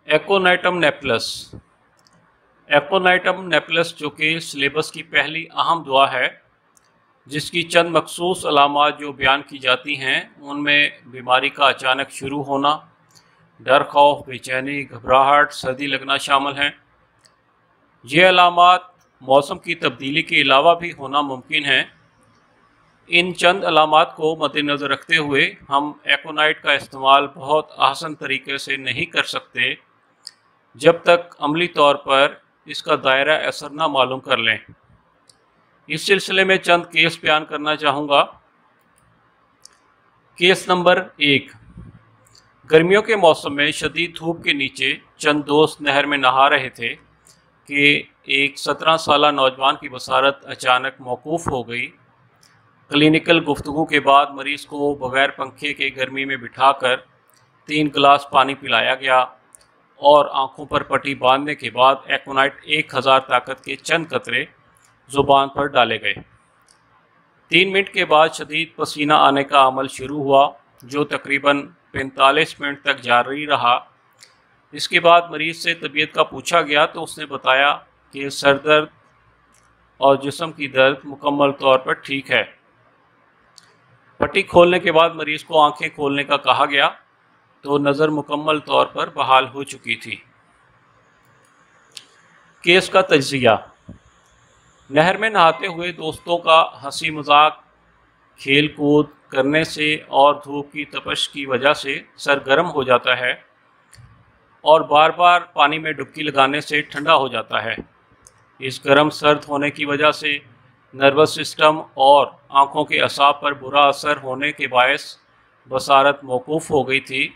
ایکونائٹم نیپلس ایکونائٹم نیپلس جو کہ سلیبس کی پہلی اہم دعا ہے، جس کی چند مخصوص علامات جو بیان کی جاتی ہیں ان میں بیماری کا اچانک شروع ہونا، ڈر، خوف، بے چینی، گھبراہٹ، سردی لگنا شامل ہیں۔ یہ علامات موسم کی تبدیلی کے علاوہ بھی ہونا ممکن ہیں۔ ان چند علامات کو مد نظر رکھتے ہوئے ہم ایکونائٹ کا استعمال بہت آسان طریقے سے نہیں کر سکتے جب تک عملی طور پر اس کا دائرہ اثر نہ معلوم کر لیں۔ اس سلسلے میں چند کیس بیان کرنا چاہوں گا۔ کیس نمبر 1، گرمیوں کے موسم میں شدید دھوپ کے نیچے چند دوست نہر میں نہا رہے تھے کہ ایک 17 سالہ نوجوان کی بصارت اچانک موقوف ہو گئی۔ کلینکل گفتگو کے بعد مریض کو بغیر پنکھے کے گرمی میں بٹھا کر 3 گلاس پانی پلایا گیا اور آنکھوں پر پٹی باندھنے کے بعد ایکونائٹ 1000 طاقت کے چند قطرے زبان پر ڈالے گئے۔ 3 منٹ کے بعد شدید پسینہ آنے کا عمل شروع ہوا جو تقریباً 45 منٹ تک جاری رہا۔ اس کے بعد مریض سے طبیعت کا پوچھا گیا تو اس نے بتایا کہ سر درد اور جسم کی درد مکمل طور پر ٹھیک ہے۔ پٹی کھولنے کے بعد مریض کو آنکھیں کھولنے کا کہا گیا تو نظر مکمل طور پر بحال ہو چکی تھی۔ کیس کا تجزیہ۔ نہر میں نہاتے ہوئے دوستوں کا ہنسی مذاق، کھیل کود کرنے سے اور دھوپ کی تپش کی وجہ سے سر گرم ہو جاتا ہے اور بار بار پانی میں ڈبکی لگانے سے ٹھنڈا ہو جاتا ہے۔ اس گرم سرد ہونے کی وجہ سے نروس سسٹم اور آنکھوں کے اعصاب پر برا اثر ہونے کے باعث بصارت موقوف ہو گئی تھی،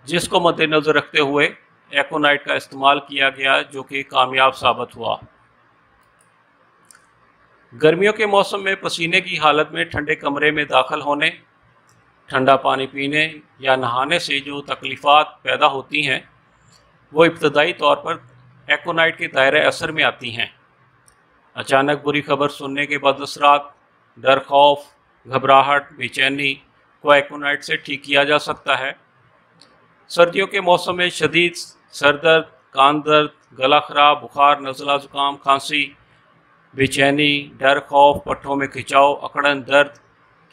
جس کو مد نظر رکھتے ہوئے ایکونائٹ کا استعمال کیا گیا جو کہ کامیاب ثابت ہوا۔ گرمیوں کے موسم میں پسینے کی حالت میں ٹھنڈے کمرے میں داخل ہونے، ٹھنڈا پانی پینے یا نہانے سے جو تکلیفات پیدا ہوتی ہیں وہ ابتدائی طور پر ایکونائٹ کے دائرہ اثر میں آتی ہیں۔ اچانک بری خبر سننے کے بعد اثرات، ڈر، خوف، گھبراہٹ، بے چینی کو ایکونائٹ سے ٹھیک کیا جا سکتا ہے۔ سردیوں کے موسم میں شدید سر درد، کان درد، گلا خراب، بخار، نزلہ، زکام، کھانسی، بے چینی، ڈر، خوف، پٹھوں میں کھچاؤ، اکڑن، درد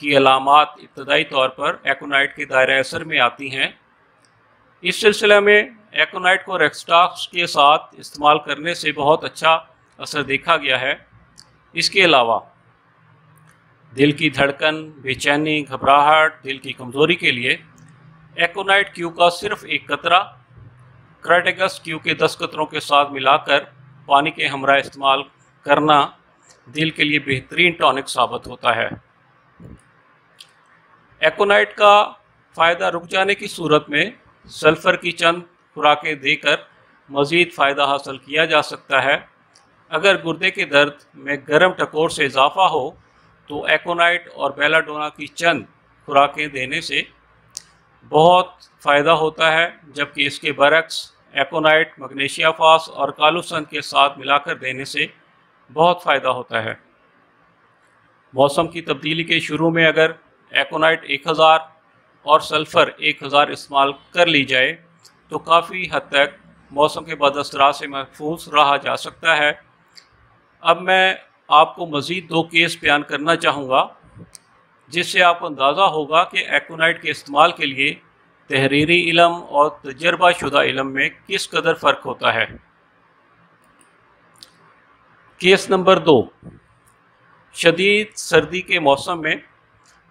کی علامات ابتدائی طور پر ایکونائٹ کے دائرہ اثر میں آتی ہیں۔ اس سلسلے میں ایکونائٹ کو ریکسٹاکس کے ساتھ استعمال کرنے سے بہت اچھا اثر دیکھا گیا ہے۔ اس کے علاوہ دل کی دھڑکن، بے چینی، گھبراہٹ، دل کی کمزوری کے لیے ایکونائٹ کیو کا صرف 1 قطرہ کرائٹیکس کیو کے 10 قطروں کے ساتھ ملا کر پانی کے ہمراہ استعمال کرنا دل کے لیے بہترین ٹونک ثابت ہوتا ہے۔ ایکونائٹ کا فائدہ رک جانے کی صورت میں سلفر کی چند خوراکیں دے کر مزید فائدہ حاصل کیا جا سکتا ہے۔ اگر گردے کے درد میں گرم ٹکور سے اضافہ ہو تو ایکونائٹ اور بیلا ڈونا کی چند خوراکیں دینے سے بہت فائدہ ہوتا ہے، جبکہ اس کے برعکس ایکونائٹ مگنیشیا فاس اور کالوسن کے ساتھ ملا کر دینے سے بہت فائدہ ہوتا ہے۔ موسم کی تبدیلی کے شروع میں اگر ایکونائٹ 1000 اور سلفر 1000 استعمال کر لی جائے تو کافی حد تک موسم کے بد اثرات سے محفوظ رہا جا سکتا ہے۔ اب میں آپ کو مزید 2 کیس بیان کرنا چاہوں گا جس سے آپ کو اندازہ ہوگا کہ ایکونائٹ کے استعمال کے لیے تحریری علم اور تجربہ شدہ علم میں کس قدر فرق ہوتا ہے۔ کیس نمبر 2، شدید سردی کے موسم میں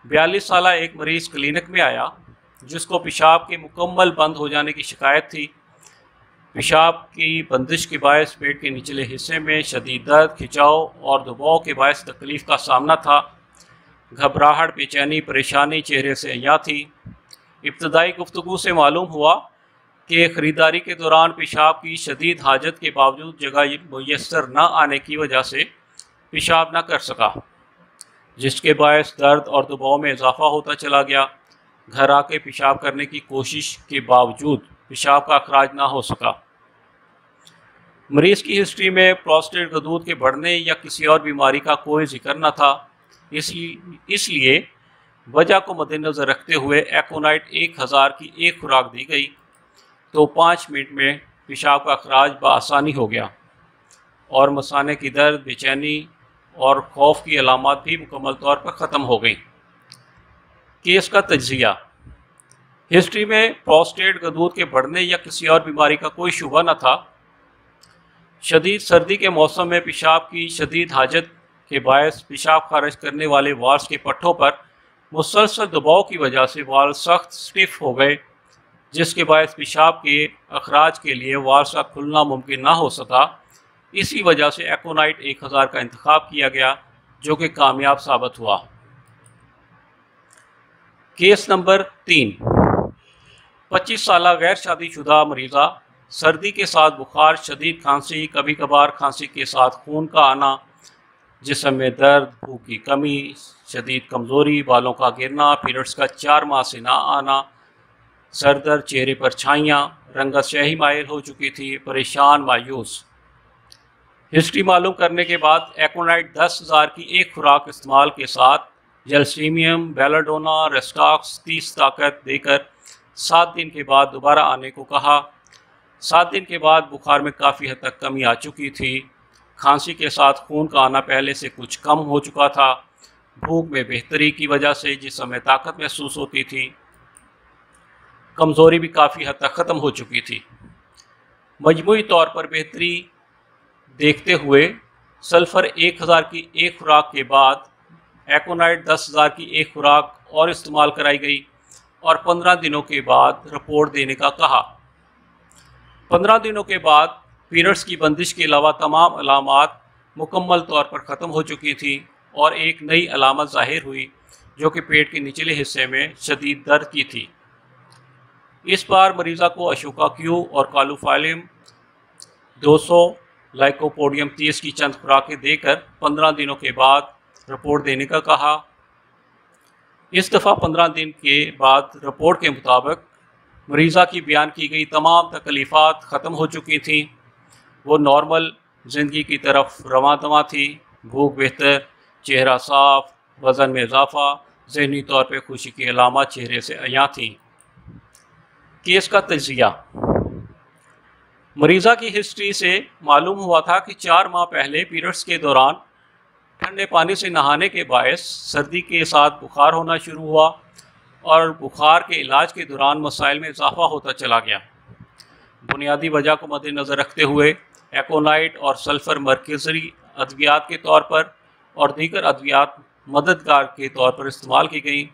42 سالہ ایک مریض کلینک میں آیا جس کو پیشاب کے مکمل بند ہو جانے کی شکایت تھی۔ پیشاب کی بندش کے باعث پیٹ کے نچلے حصے میں شدید درد، کھچاؤ اور دباؤ کے باعث تکلیف کا سامنا تھا۔ گھبراہٹ، بے چینی، پریشانی چہرے سے عیاں تھی۔ ابتدائی گفتگو سے معلوم ہوا کہ خریداری کے دوران پیشاب کی شدید حاجت کے باوجود جگہ میسر نہ آنے کی وجہ سے پیشاب نہ کر سکا، جس کے باعث درد اور دباؤ میں اضافہ ہوتا چلا گیا۔ گھر آ کے پیشاب کرنے کی کوشش کے باوجود پیشاب کا اخراج نہ ہو سکا۔ مریض کی ہسٹری میں پروسٹیٹ غدود کے بڑھنے یا کسی اور بیماری کا کوئی ذکر نہ تھا، اس لیے وجہ کو مد نظر رکھتے ہوئے ایکونائٹ 1000 کی ایک خوراک دی گئی تو 5 منٹ میں پیشاب کا اخراج بآسانی ہو گیا اور مثانے کی درد، بے چینی اور خوف کی علامات بھی مکمل طور پر ختم ہو گئیں۔ کیس کا تجزیہ۔ ہسٹری میں پروسٹیٹ گدود کے بڑھنے یا کسی اور بیماری کا کوئی شبہ نہ تھا۔ شدید سردی کے موسم میں پیشاب کی شدید حاجت کے باعث پیشاب خارج کرنے والے والز کے پٹھوں پر مسلسل دباؤ کی وجہ سے والز سخت سٹف ہو گئے، جس کے باعث پیشاب کے اخراج کے لیے والز کا کھلنا ممکن نہ ہو سکا۔ اسی وجہ سے ایکونائٹ 1000 کا انتخاب کیا گیا، جو کہ کامیاب ثابت ہوا۔ Case number 3۔ 25 سالہ غیر شادی شدہ مریضہ، سردی کے ساتھ بخار، شدید کھانسی، کبھی کبھار کھانسی کے ساتھ خون کا آنا، جسم میں درد، بھوک کی کمی، شدید کمزوری، بالوں کا گرنا، پیریڈز کا 4 ماہ سے نہ آنا، سر درد، چہرے پر چھائیاں، رنگت سیاہی مائل ہو چکی تھی، پریشان، مایوس۔ ہسٹری معلوم کرنے کے بعد ایکونائٹ 10,000 کی ایک خوراک استعمال کے ساتھ جلسیمیم، بیلاڈونا، ریسٹاکس 30 طاقت دے کر 7 دن کے بعد دوبارہ آنے کو کہا۔ 7 دن کے بعد بخار میں کافی حد تک کمی آ چکی تھی، کھانسی کے ساتھ خون کا آنا پہلے سے کچھ کم ہو چکا تھا، بھوک میں بہتری کی وجہ سے جسم میں طاقت محسوس ہوتی تھی، کمزوری بھی کافی حد تک ختم ہو چکی تھی۔ مجموعی طور پر بہتری دیکھتے ہوئے سلفر 1000 کی ایک خوراک کے بعد ایکونائٹ 10,000 کی ایک خوراک اور استعمال کرائی گئی اور 15 دنوں کے بعد رپورٹ دینے کا کہا۔ 15 دنوں کے بعد پیریڈز کی بندش کے علاوہ تمام علامات مکمل طور پر ختم ہو چکی تھیں اور ایک نئی علامت ظاہر ہوئی جو کہ پیٹ کے نچلے حصے میں شدید درد کی تھی۔ اس بار مریضہ کو اشوکا کیو اور کالوفائلم 200 لائکوپوڈیم 30 کی چند خوراکیں دے کر 15 دنوں کے بعد رپورٹ دینے کا کہا۔ اس دفعہ 15 دن کے بعد رپورٹ کے مطابق مریضہ کی بیان کی گئی تمام تکلیفات ختم ہو چکی تھیں، وہ نارمل زندگی کی طرف رواں دواں تھی، بھوک بہتر، چہرہ صاف، وزن میں اضافہ، ذہنی طور پہ خوشی کی علامات چہرے سے عیاں تھیں۔ کیس کا تجزیہ۔ مریضہ کی ہسٹری سے معلوم ہوا تھا کہ 4 ماہ پہلے پیریڈز کے دوران ٹھنڈے پانی سے نہانے کے باعث سردی کے ساتھ بخار ہونا شروع ہوا اور بخار کے علاج کے دوران مسائل میں اضافہ ہوتا چلا گیا۔ بنیادی وجہ کو مد نظر رکھتے ہوئے ایکونائٹ اور سلفر مرکزی ادویات کے طور پر اور دیگر ادویات مددگار کے طور پر استعمال کی گئیں،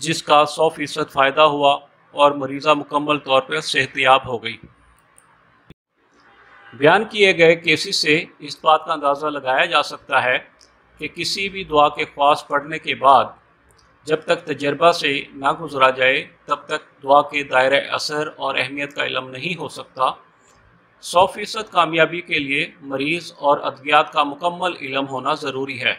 جس کا 100% فائدہ ہوا اور مریضہ مکمل طور پر صحت یاب ہو گئی۔ بیان کیے گئے کیسز سے اس بات کا اندازہ لگایا جا سکتا ہے کہ کسی بھی دعا کے خواص پڑھنے کے بعد جب تک تجربہ سے نہ گزرا جائے تب تک دعا کے دائرہ اثر اور اہمیت کا علم نہیں ہو سکتا۔ 100% کامیابی کے لیے مریض اور ادویات کا مکمل علم ہونا ضروری ہے۔